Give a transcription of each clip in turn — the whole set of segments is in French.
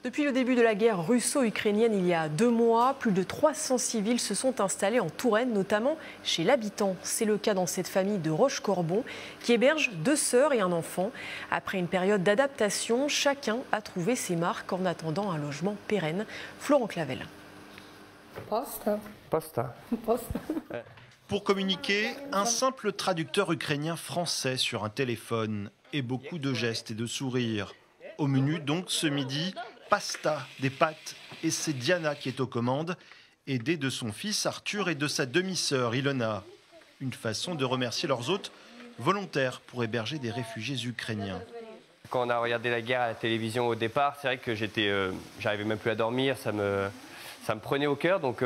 Depuis le début de la guerre russo-ukrainienne il y a 2 mois, plus de 300 civils se sont installés en Touraine, notamment chez l'habitant. C'est le cas dans cette famille de Rochecorbon qui héberge 2 sœurs et un enfant. Après une période d'adaptation, chacun a trouvé ses marques en attendant un logement pérenne. Florent Clavel. Pasta. Pour communiquer, un simple traducteur ukrainien-français sur un téléphone et beaucoup de gestes et de sourires. Au menu donc ce midi, pasta, des pâtes, et c'est Diana qui est aux commandes, aidée de son fils Arthur et de sa demi-sœur Ilona. Une façon de remercier leurs hôtes volontaires pour héberger des réfugiés ukrainiens. Quand on a regardé la guerre à la télévision au départ, c'est vrai que j'arrivais même plus à dormir, ça me prenait au cœur. Donc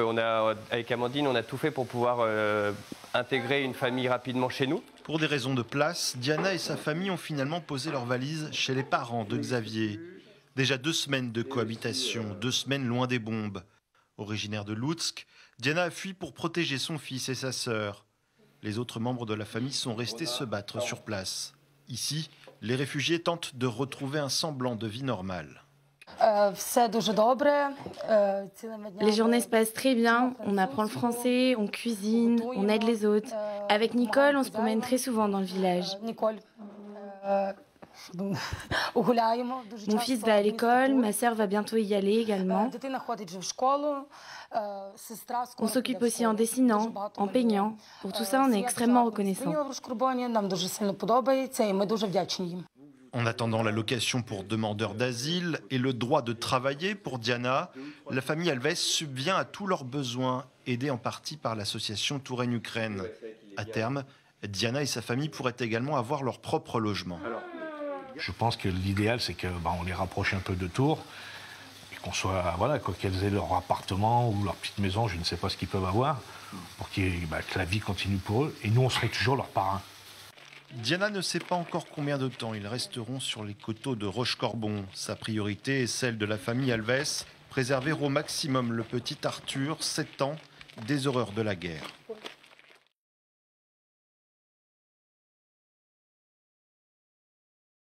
avec Amandine, on a tout fait pour pouvoir intégrer une famille rapidement chez nous. Pour des raisons de place, Diana et sa famille ont finalement posé leurs valises chez les parents de Xavier. Déjà 2 semaines de cohabitation, 2 semaines loin des bombes. Originaire de Loutsk, Diana a fui pour protéger son fils et sa sœur. Les autres membres de la famille sont restés se battre sur place. Ici, les réfugiés tentent de retrouver un semblant de vie normale. Les journées se passent très bien, on apprend le français, on cuisine, on aide les autres. Avec Nicole, on se promène très souvent dans le village. Mon fils va à l'école, ma sœur va bientôt y aller également. On s'occupe aussi en dessinant, en peignant. Pour tout ça, on est extrêmement reconnaissants. En attendant l'allocation pour demandeurs d'asile et le droit de travailler pour Diana, la famille Alves subvient à tous leurs besoins, aidée en partie par l'association Touraine-Ukraine. À terme, Diana et sa famille pourraient également avoir leur propre logement. Je pense que l'idéal, c'est qu'on les rapproche un peu de Tours, et qu'on soit, qu'elles aient leur appartement ou leur petite maison, je ne sais pas ce qu'ils peuvent avoir, pour que la vie continue pour eux. Et nous, on serait toujours leurs parrains. Diana ne sait pas encore combien de temps ils resteront sur les coteaux de Rochecorbon. Sa priorité est celle de la famille Alves, préserver au maximum le petit Arthur, 7 ans, des horreurs de la guerre.